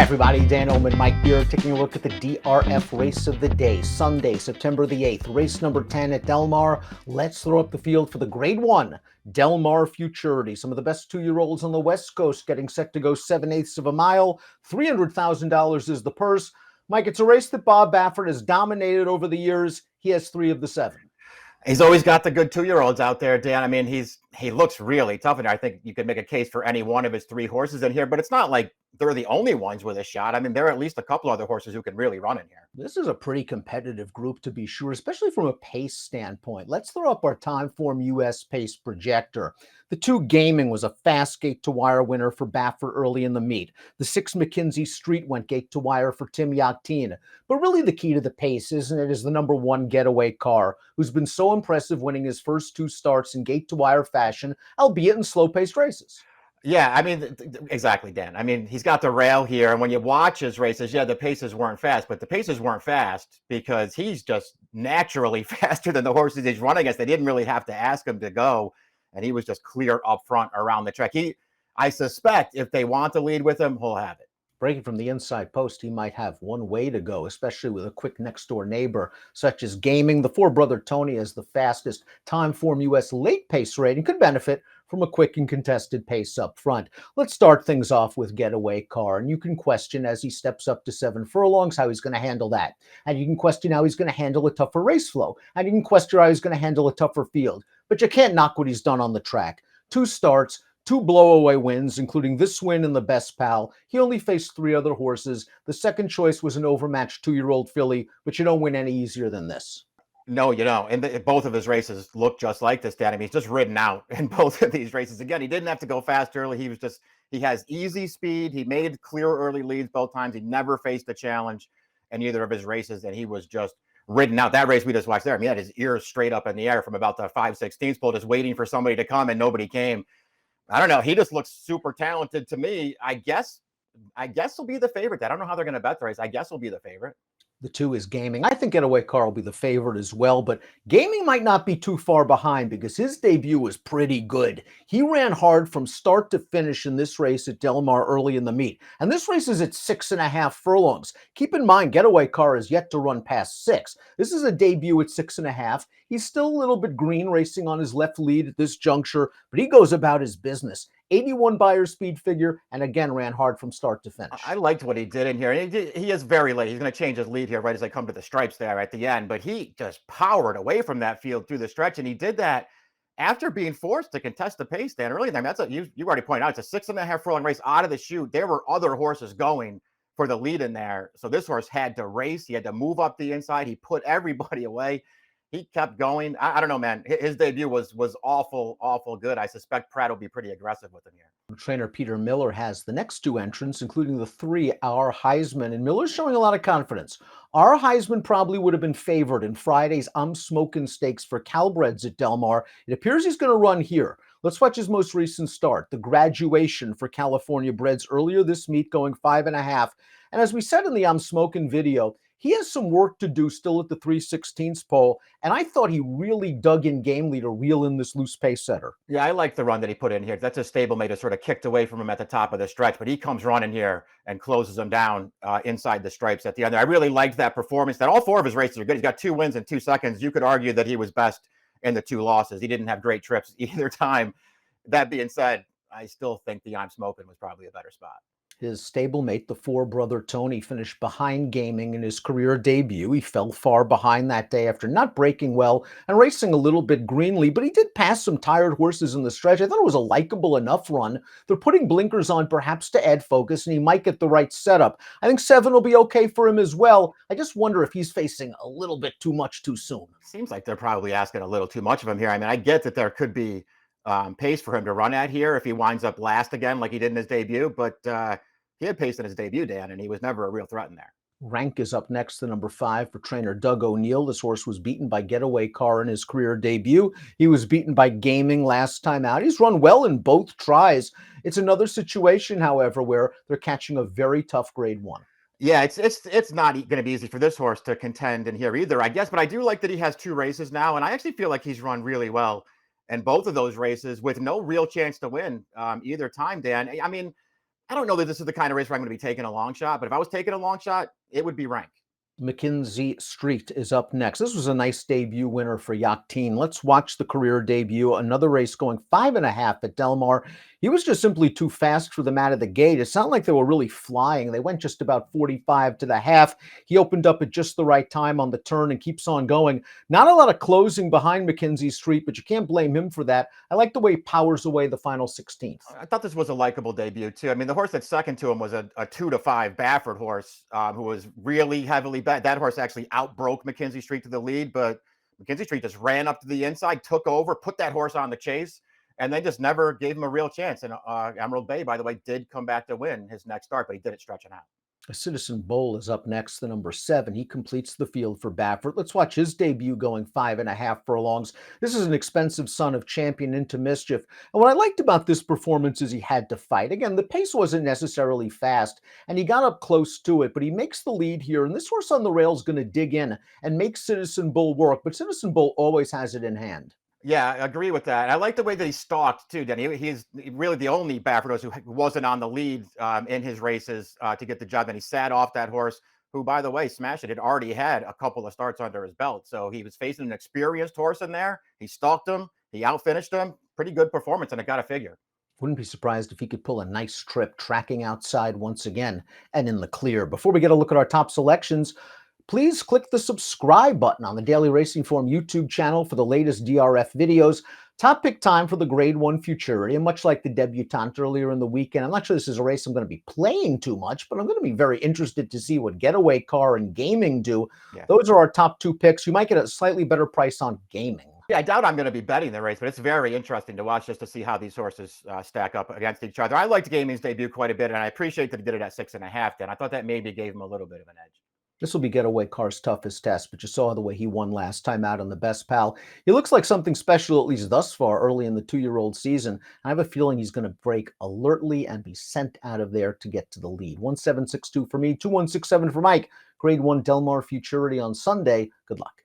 everybody, Dan Illman and Mike Beer taking a look at the DRF race of the day, Sunday, September the 8th, race number 10 at Del Mar. Let's throw up the field for the Grade 1 Del Mar Futurity. Some of the best two-year-olds on the West Coast getting set to go 7/8 of a mile. $300,000 is the purse. Mike, it's a race that Bob Baffert has dominated over the years. He has 3 of the 7. He's always got the good two-year-olds out there, Dan. I mean, he looks really tough in there. I think you could make a case for any one of his 3 horses in here, but it's not like they're the only ones with a shot. I mean, there are at least a couple other horses who can really run in here. This is a pretty competitive group, to be sure, especially from a pace standpoint. Let's throw up our Timeform US pace projector. The 2 Gaming was a fast gate-to-wire winner for Baffert early in the meet. The 6 Mckinzie Street went gate-to-wire for Tim Yakteen. But really the key to the pace, isn't it, is the number 1 Getaway Car, who's been so impressive winning his first 2 starts in gate-to-wire fashion, albeit in slow-paced races. Yeah, I mean, exactly, Dan. I mean, he's got the rail here, and when you watch his races, yeah, the paces weren't fast, but the paces weren't fast because he's just naturally faster than the horses he's running against. They didn't really have to ask him to go, and he was just clear up front around the track. I suspect if they want to lead with him, he'll have it. Breaking from the inside post, he might have one way to go, especially with a quick next-door neighbor, such as Gaming. The 4-brother Tony has the fastest Timeform US late pace rating, could benefit from a quick and contested pace up front. Let's start things off with Getaway Car, and you can question as he steps up to 7 furlongs how he's going to handle that. And you can question how he's going to handle a tougher race flow. And you can question how he's going to handle a tougher field. But you can't knock what he's done on the track. 2 starts, 2 blowaway wins, including this win in the Best Pal. He only faced 3 other horses. The second choice was an overmatched 2-year-old filly, but you don't win any easier than this. No, you don't. And both of his races look just like this, Dan. I mean, he's just ridden out in both of these races. Again, he didn't have to go fast early. He has easy speed. He made clear early leads both times. He never faced a challenge in either of his races, and he was just ridden out. That race we just watched there, I mean, he had his ears straight up in the air from about the 5/16 pole, just waiting for somebody to come, and nobody came. I don't know. He just looks super talented to me. I guess he'll be the favorite. I don't know how they're going to bet the race. I guess he'll be the favorite. The 2 is Gaming. I think Getaway Car will be the favorite as well, but Gaming might not be too far behind because his debut was pretty good. He ran hard from start to finish in this race at Del Mar early in the meet. And this race is at 6.5 furlongs. Keep in mind, Getaway Car is yet to run past 6. This is a debut at 6.5. He's still a little bit green racing on his left lead at this juncture, but he goes about his business. 81 buyer speed figure, and again ran hard from start to finish. I liked what he did in here. He is very late. He's going to change his lead here right as they come to the stripes there at the end, but he just powered away from that field through the stretch, and he did that after being forced to contest the pace, Dan. Early in the you already pointed out, it's a 6.5 furlong race out of the chute. There were other horses going for the lead in there, so this horse had to race. He had to move up the inside. He put everybody away. He kept going. I don't know, man. His debut was awful good. I suspect Pratt will be pretty aggressive with him here. Trainer Peter Miller has the next 2 entrants, including the 3 Our Heisman, and Miller's showing a lot of confidence. Our Heisman probably would have been favored in Friday's I'm Smoking Stakes for Calbreds at Del Mar. It appears he's going to run here. Let's watch his most recent start, the Graduation for California Breds earlier this meet, going 5.5. And as we said in the I'm Smoking video, he has some work to do still at the 3/16 pole, and I thought he really dug in Game Lead to reel in this loose pace setter. Yeah, I like the run that he put in here. That's a stablemate that sort of kicked away from him at the top of the stretch, but he comes running here and closes him down inside the stripes at the end. I really liked that performance. That all 4 of his races are good. He's got 2 wins in 2 seconds. You could argue that he was best in the 2 losses. He didn't have great trips either time. That being said, I still think the I'm Smoking was probably a better spot. His stablemate, the 4-brother Tony, finished behind Gaming in his career debut. He fell far behind that day after not breaking well and racing a little bit greenly, but he did pass some tired horses in the stretch. I thought it was a likable enough run. They're putting blinkers on perhaps to add focus, and he might get the right setup. I think 7 will be okay for him as well. I just wonder if he's facing a little bit too much too soon. Seems like they're probably asking a little too much of him here. I mean, I get that there could be pace for him to run at here if he winds up last again like he did in his debut, but he had pace in his debut, Dan, and he was never a real threat in there. Rank is up next to number 5 for trainer Doug O'Neill. This horse was beaten by Getaway Car in his career debut. He was beaten by Gaming last time out. He's run well in both tries. It's another situation, however, where they're catching a very tough Grade 1. Yeah, it's not going to be easy for this horse to contend in here either, I guess. But I do like that he has 2 races now, and I actually feel like he's run really well in both of those races with no real chance to win either time, Dan. I mean, I don't know that this is the kind of race where I'm going to be taking a long shot, but if I was taking a long shot, it would be Rank. Mckinzie Street is up next. This was a nice debut winner for Yakteen. Let's watch the career debut. Another race going 5.5 at Del Mar. He was just simply too fast for them out of the gate. It's not like they were really flying. They went just about 45 to the half. He opened up at just the right time on the turn and keeps on going. Not a lot of closing behind Mckinzie Street, but you can't blame him for that. I like the way he powers away the final 16th. I thought this was a likable debut too. I mean, the horse that's second to him was a 2-5 Baffert horse, who was really heavily bet. That horse actually outbroke Mckinzie Street to the lead, but Mckinzie Street just ran up to the inside, took over, put that horse on the chase, and they just never gave him a real chance. And Emerald Bay, by the way, did come back to win his next start, but he did it stretching out. Citizen Bowl is up next, the number 7. He completes the field for Baffert. Let's watch his debut going 5.5 furlongs. This is an expensive son of Champion Into Mischief. And what I liked about this performance is he had to fight. Again, the pace wasn't necessarily fast, and he got up close to it, but he makes the lead here. And this horse on the rail is going to dig in and make Citizen Bull work, but Citizen Bull always has it in hand. Yeah, I agree with that. I like the way that he stalked too, Denny. He's really the only Baffert horse who wasn't on the lead in his races to get the job. And he sat off that horse, who, by the way, Smash It had already had a couple of starts under his belt. So he was facing an experienced horse in there. He stalked him. He outfinished him. Pretty good performance, and it got a figure. Wouldn't be surprised if he could pull a nice trip, tracking outside once again and in the clear. Before we get a look at our top selections, please click the subscribe button on the Daily Racing Form YouTube channel for the latest DRF videos. Top pick time for the Grade 1 Futurity. And much like the debutante earlier in the weekend, I'm not sure this is a race I'm going to be playing too much, but I'm going to be very interested to see what Getaway Car and Gaming do. Yeah. Those are our top 2 picks. You might get a slightly better price on Gaming. Yeah, I doubt I'm going to be betting the race, but it's very interesting to watch just to see how these horses stack up against each other. I liked Gaming's debut quite a bit, and I appreciate that he did it at 6.5. Then I thought that maybe gave him a little bit of an edge. This will be Getaway Car's toughest test, but you saw the way he won last time out on the Best Pal. He looks like something special, at least thus far, early in the 2-year-old season. I have a feeling he's going to break alertly and be sent out of there to get to the lead. 1762 for me, 2167 for Mike. Grade 1 Del Mar Futurity on Sunday. Good luck.